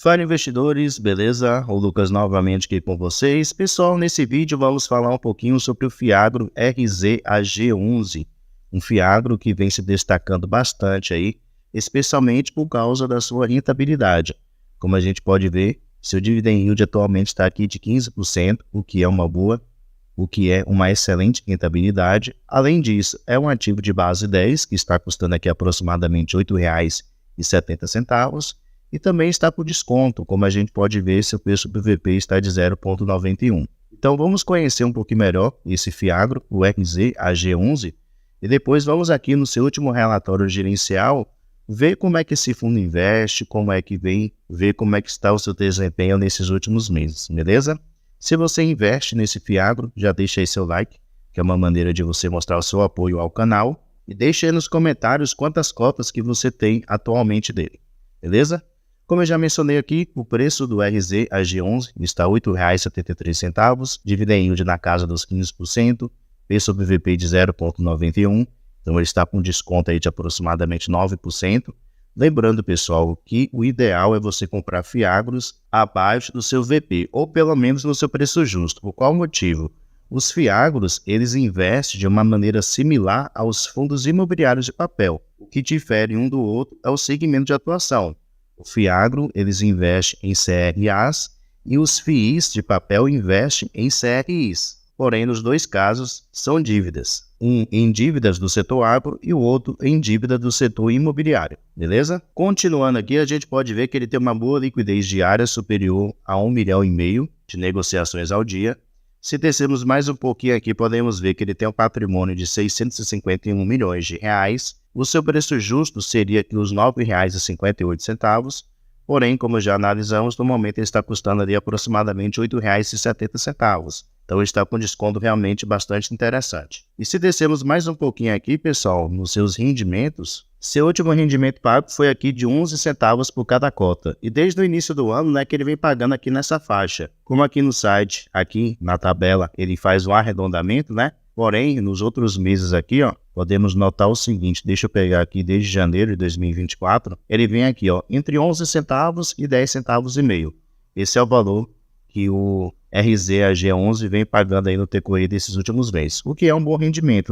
Fala investidores, beleza? O Lucas novamente aqui com vocês. Pessoal, nesse vídeo vamos falar um pouquinho sobre o Fiagro RZAG11, um Fiagro que vem se destacando bastante aí, especialmente por causa da sua rentabilidade. Como a gente pode ver, seu dividend yield atualmente está aqui de 15%, o que é uma excelente rentabilidade. Além disso, é um ativo de base 10, que está custando aqui aproximadamente R$ 8,70, e também está por desconto, como a gente pode ver, seu preço do VP está de 0,91. Então vamos conhecer um pouquinho melhor esse Fiagro, o RZAG11, e depois vamos aqui no seu último relatório gerencial, ver como é que esse fundo investe, como é que vem, ver como é que está o seu desempenho nesses últimos meses, beleza? Se você investe nesse Fiagro, já deixa aí seu like, que é uma maneira de você mostrar o seu apoio ao canal, e deixa aí nos comentários quantas cotas que você tem atualmente dele, beleza? Como eu já mencionei aqui, o preço do RZAG11 está R$ 8,73, dividend yield na casa dos 15%, P sobre VP de 0,91, então ele está com desconto aí de aproximadamente 9%. Lembrando, pessoal, que o ideal é você comprar Fiagros abaixo do seu VP, ou pelo menos no seu preço justo. Por qual motivo? Os Fiagros, eles investem de uma maneira similar aos fundos imobiliários de papel. O que difere um do outro é o segmento de atuação. O Fiagro, eles investem em CRAs e os FIIs de papel investem em CRIs. Porém, nos dois casos, são dívidas. Um em dívidas do setor agro e o outro em dívida do setor imobiliário, beleza? Continuando aqui, a gente pode ver que ele tem uma boa liquidez diária superior a R$ 1,5 milhão de negociações ao dia. Se descermos mais um pouquinho aqui, podemos ver que ele tem um patrimônio de R$ 651 milhões de reais. O seu preço justo seria aqui os R$ 9,58, porém, como já analisamos, no momento ele está custando ali aproximadamente R$ 8,70. Então ele está com desconto realmente bastante interessante. E se descermos mais um pouquinho aqui, pessoal, nos seus rendimentos, seu último rendimento pago foi aqui de 11 centavos por cada cota. E desde o início do ano, que ele vem pagando aqui nessa faixa. Como aqui no site, aqui na tabela, ele faz um arredondamento, Porém, nos outros meses aqui, podemos notar o seguinte, deixa eu pegar aqui desde janeiro de 2024, ele vem aqui, entre 11 centavos e 10 centavos e meio. Esse é o valor que o RZAG11 vem pagando aí no decorrer desses últimos meses, o que é um bom rendimento,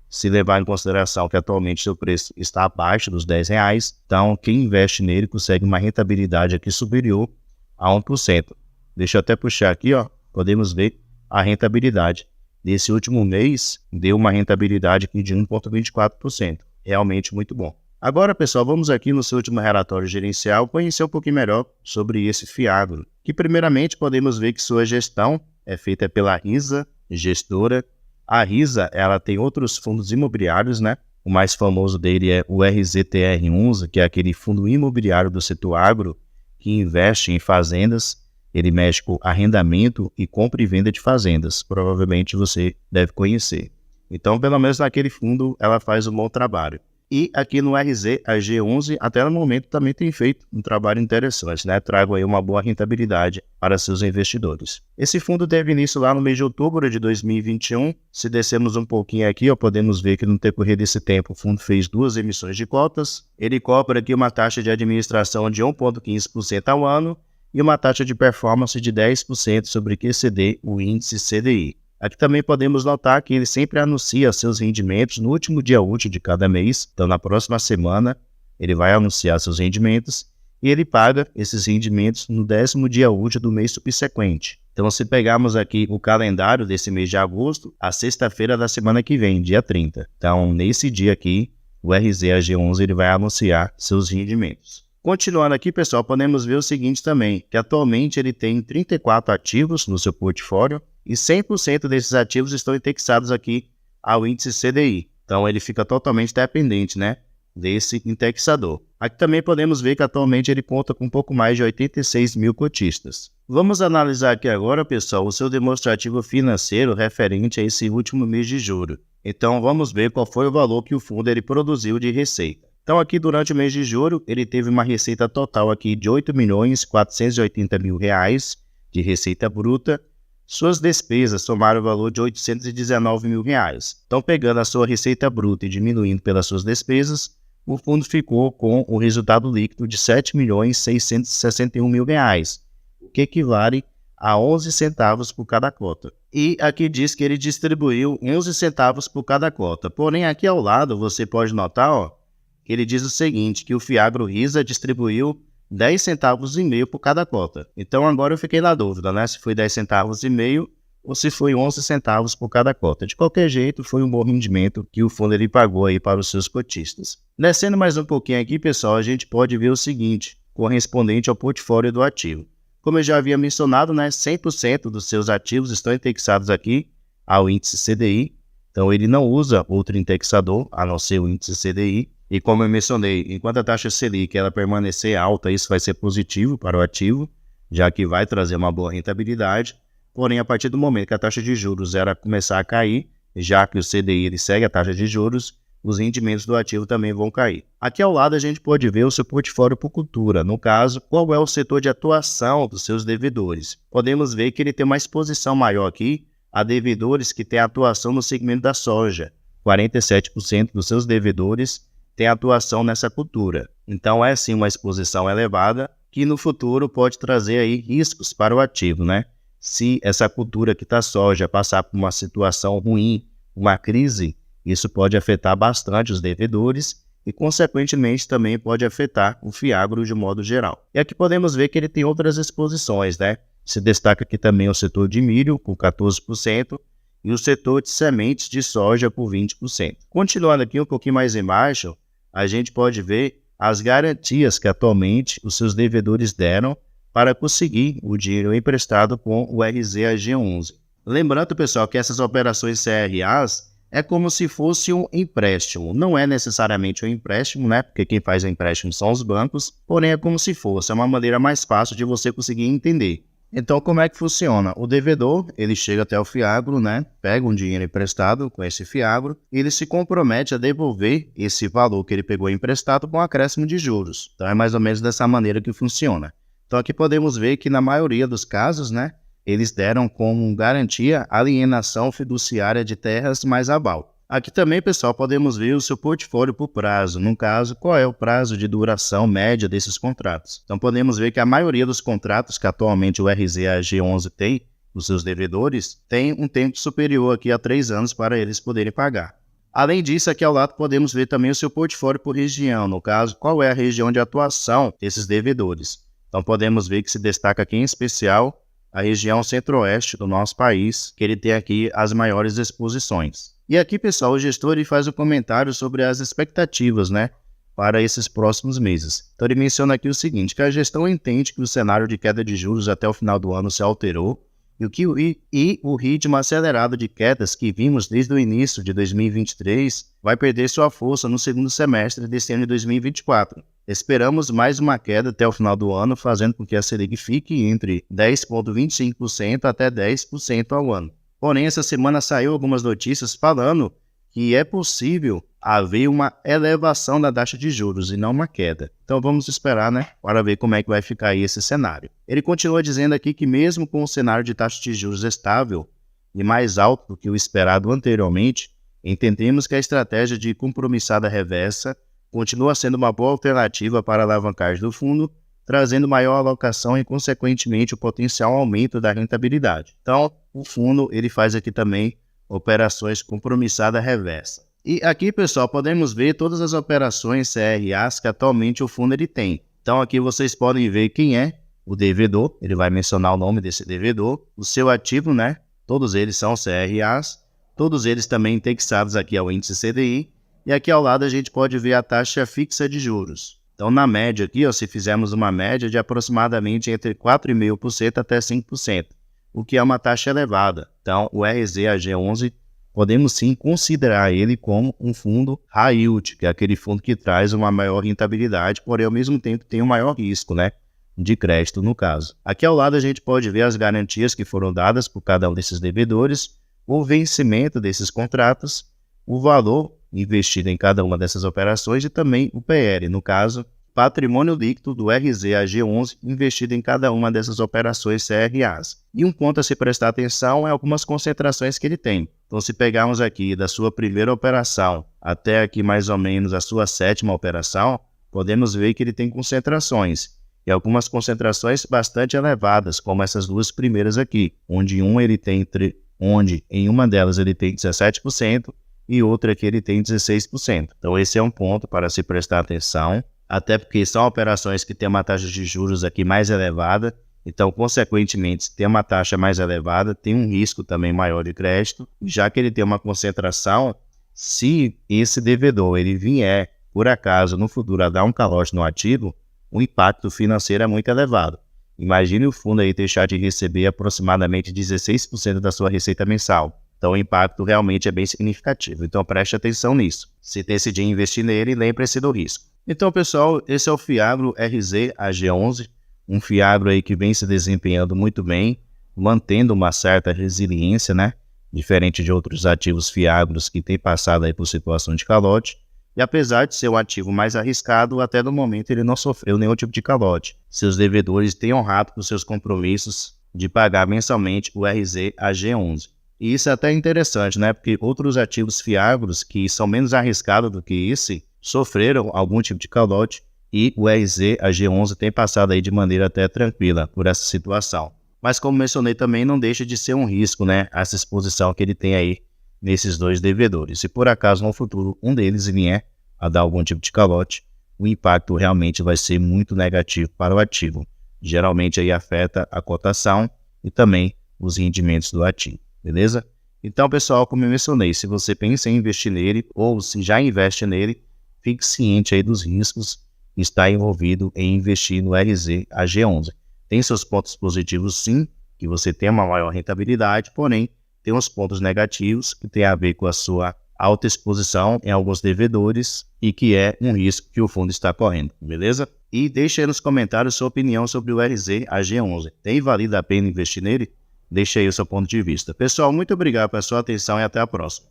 Se levar em consideração que atualmente seu preço está abaixo dos R$ 10, então quem investe nele consegue uma rentabilidade aqui superior a 1%. Deixa eu até puxar aqui, podemos ver a rentabilidade. Nesse último mês, deu uma rentabilidade aqui de 1,24%. Realmente muito bom. Agora, pessoal, vamos aqui no seu último relatório gerencial conhecer um pouquinho melhor sobre esse Fiagro, que primeiramente podemos ver que sua gestão é feita pela RISA, gestora. A RISA, ela tem outros fundos imobiliários, O mais famoso dele é o RZTR11, que é aquele fundo imobiliário do setor agro que investe em fazendas. Ele mexe com arrendamento e compra e venda de fazendas. Provavelmente você deve conhecer. Então, pelo menos naquele fundo, ela faz um bom trabalho. E aqui no RZAG11, até no momento, também tem feito um trabalho interessante, Trago aí uma boa rentabilidade para seus investidores. Esse fundo teve início lá no mês de outubro de 2021. Se descermos um pouquinho aqui, podemos ver que no decorrer desse tempo, o fundo fez 2 emissões de cotas. Ele cobra aqui uma taxa de administração de 1,15% ao ano, e uma taxa de performance de 10% sobre QCD, o índice CDI. Aqui também podemos notar que ele sempre anuncia seus rendimentos no último dia útil de cada mês. Então, na próxima semana, ele vai anunciar seus rendimentos e ele paga esses rendimentos no 10º dia útil do mês subsequente. Então, se pegarmos aqui o calendário desse mês de agosto, a sexta-feira da semana que vem, dia 30. Então, nesse dia aqui, o RZAG11 ele vai anunciar seus rendimentos. Continuando aqui, pessoal, podemos ver o seguinte também, que atualmente ele tem 34 ativos no seu portfólio e 100% desses ativos estão indexados aqui ao índice CDI. Então, ele fica totalmente dependente, desse indexador. Aqui também podemos ver que atualmente ele conta com um pouco mais de 86 mil cotistas. Vamos analisar aqui agora, pessoal, o seu demonstrativo financeiro referente a esse último mês de julho. Então, vamos ver qual foi o valor que o fundo ele produziu de receita. Então, aqui durante o mês de julho, ele teve uma receita total aqui de R$ 8.480.000 de receita bruta. Suas despesas somaram o valor de R$ 819.000. Então, pegando a sua receita bruta e diminuindo pelas suas despesas, o fundo ficou com o resultado líquido de R$ 7.661.000, o que equivale a 11 centavos por cada cota. E aqui diz que ele distribuiu 11 centavos por cada cota. Porém, aqui ao lado você pode notar, ó, que ele diz o seguinte, que o Fiagro Risa distribuiu 10 centavos e meio por cada cota. Então agora eu fiquei na dúvida, né, se foi 10 centavos e meio ou se foi 11 centavos por cada cota. De qualquer jeito, foi um bom rendimento que o fundo ele pagou aí para os seus cotistas. Descendo mais um pouquinho aqui, pessoal, a gente pode ver o seguinte, correspondente ao portfólio do ativo. Como eu já havia mencionado, né, 100% dos seus ativos estão indexados aqui ao índice CDI, então ele não usa outro indexador, a não ser o índice CDI. E como eu mencionei, enquanto a taxa Selic ela permanecer alta, isso vai ser positivo para o ativo, já que vai trazer uma boa rentabilidade. Porém, a partir do momento que a taxa de juros ela começar a cair, já que o CDI ele segue a taxa de juros, os rendimentos do ativo também vão cair. Aqui ao lado a gente pode ver o seu portfólio por cultura, no caso, qual é o setor de atuação dos seus devedores. Podemos ver que ele tem uma exposição maior aqui a devedores que têm atuação no segmento da soja. 47% dos seus devedores têm atuação nessa cultura. Então é sim uma exposição elevada que no futuro pode trazer aí riscos para o ativo, né? Se essa cultura que está soja passar por uma situação ruim, uma crise, isso pode afetar bastante os devedores e, consequentemente, também pode afetar o Fiagro de modo geral. E aqui podemos ver que ele tem outras exposições, né? Se destaca aqui também o setor de milho, com 14%, e o setor de sementes de soja, por 20%. Continuando aqui um pouquinho mais embaixo, a gente pode ver as garantias que atualmente os seus devedores deram para conseguir o dinheiro emprestado com o RZAG11. Lembrando, pessoal, que essas operações CRAs é como se fosse um empréstimo. Não é necessariamente um empréstimo, né? Porque quem faz o empréstimo são os bancos, porém é como se fosse, é uma maneira mais fácil de você conseguir entender. Então, como é que funciona? O devedor, ele chega até o Fiagro, né? Pega um dinheiro emprestado com esse Fiagro e ele se compromete a devolver esse valor que ele pegou emprestado com acréscimo de juros. Então, é mais ou menos dessa maneira que funciona. Então, aqui podemos ver que na maioria dos casos, né? Eles deram como garantia alienação fiduciária de terras mais aval. Aqui também, pessoal, podemos ver o seu portfólio por prazo. No caso, qual é o prazo de duração média desses contratos. Então, podemos ver que a maioria dos contratos que atualmente o RZAG11 tem, os seus devedores, tem um tempo superior aqui a 3 anos para eles poderem pagar. Além disso, aqui ao lado podemos ver também o seu portfólio por região. No caso, qual é a região de atuação desses devedores. Então, podemos ver que se destaca aqui em especial a região centro-oeste do nosso país, que ele tem aqui as maiores exposições. E aqui, pessoal, o gestor ele faz um comentário sobre as expectativas, né, para esses próximos meses. Então, ele menciona aqui o seguinte, que a gestão entende que o cenário de queda de juros até o final do ano se alterou e o ritmo acelerado de quedas que vimos desde o início de 2023 vai perder sua força no segundo semestre deste ano de 2024. Esperamos mais uma queda até o final do ano, fazendo com que a Selic fique entre 10,25% até 10% ao ano. Porém, essa semana saiu algumas notícias falando que é possível haver uma elevação da taxa de juros e não uma queda. Então vamos esperar, né, para ver como é que vai ficar aí esse cenário. Ele continua dizendo aqui que mesmo com o cenário de taxa de juros estável e mais alto do que o esperado anteriormente, entendemos que a estratégia de compromissada reversa continua sendo uma boa alternativa para a alavancagem do fundo, trazendo maior alocação e, consequentemente, o potencial aumento da rentabilidade. Então, o fundo ele faz aqui também operações compromissada reversa. E aqui, pessoal, podemos ver todas as operações CRAs que atualmente o fundo ele tem. Então, aqui vocês podem ver quem é o devedor, ele vai mencionar o nome desse devedor, o seu ativo, né? Todos eles são CRAs, todos eles também indexados aqui ao índice CDI, e aqui ao lado a gente pode ver a taxa fixa de juros. Então, na média aqui, ó, se fizermos uma média de aproximadamente entre 4,5% até 5%, o que é uma taxa elevada. Então, o RZAG11, podemos sim considerar ele como um fundo high yield, que é aquele fundo que traz uma maior rentabilidade, porém ao mesmo tempo tem um maior risco, né, de crédito no caso. Aqui ao lado a gente pode ver as garantias que foram dadas por cada um desses devedores, o vencimento desses contratos, o valor investido em cada uma dessas operações e também o PL, no caso, patrimônio líquido do RZAG11 investido em cada uma dessas operações CRAs. E um ponto a se prestar atenção é algumas concentrações que ele tem. Então, se pegarmos aqui da sua primeira operação até aqui mais ou menos a sua 7ª operação, podemos ver que ele tem concentrações. E algumas concentrações bastante elevadas, como essas duas primeiras aqui, onde em uma delas ele tem 17% e outra aqui ele tem 16%. Então, esse é um ponto para se prestar atenção, até porque são operações que têm uma taxa de juros aqui mais elevada, então, consequentemente, se tem uma taxa mais elevada, tem um risco também maior de crédito, já que ele tem uma concentração, se esse devedor ele vier, por acaso, no futuro a dar um calote no ativo, o impacto financeiro é muito elevado. Imagine o fundo aí deixar de receber aproximadamente 16% da sua receita mensal. Então, o impacto realmente é bem significativo. Então, preste atenção nisso. Se decidir investir nele, lembre-se do risco. Então, pessoal, esse é o Fiagro RZAG11, um Fiagro aí que vem se desempenhando muito bem, mantendo uma certa resiliência, né? Diferente de outros ativos Fiagros que têm passado aí por situação de calote. E apesar de ser um ativo mais arriscado, até no momento ele não sofreu nenhum tipo de calote. Seus devedores têm honrado com seus compromissos de pagar mensalmente o RZAG11. E isso é até interessante, né? Porque outros ativos Fiagros que são menos arriscados do que esse, sofreram algum tipo de calote e o RZAG11 tem passado aí de maneira até tranquila por essa situação. Mas como mencionei também, não deixa de ser um risco, né? Essa exposição que ele tem aí nesses dois devedores. Se por acaso no futuro um deles vier a dar algum tipo de calote, o impacto realmente vai ser muito negativo para o ativo. Geralmente aí afeta a cotação e também os rendimentos do ativo, beleza? Então, pessoal, como eu mencionei, se você pensa em investir nele ou se já investe nele, fique ciente aí dos riscos que está envolvido em investir no RZAG11. Tem seus pontos positivos sim, que você tem uma maior rentabilidade, porém tem uns pontos negativos que tem a ver com a sua alta exposição em alguns devedores e que é um risco que o fundo está correndo, beleza? E deixe aí nos comentários sua opinião sobre o RZAG11. Tem valido a pena investir nele? Deixe aí o seu ponto de vista. Pessoal, muito obrigado pela sua atenção e até a próxima.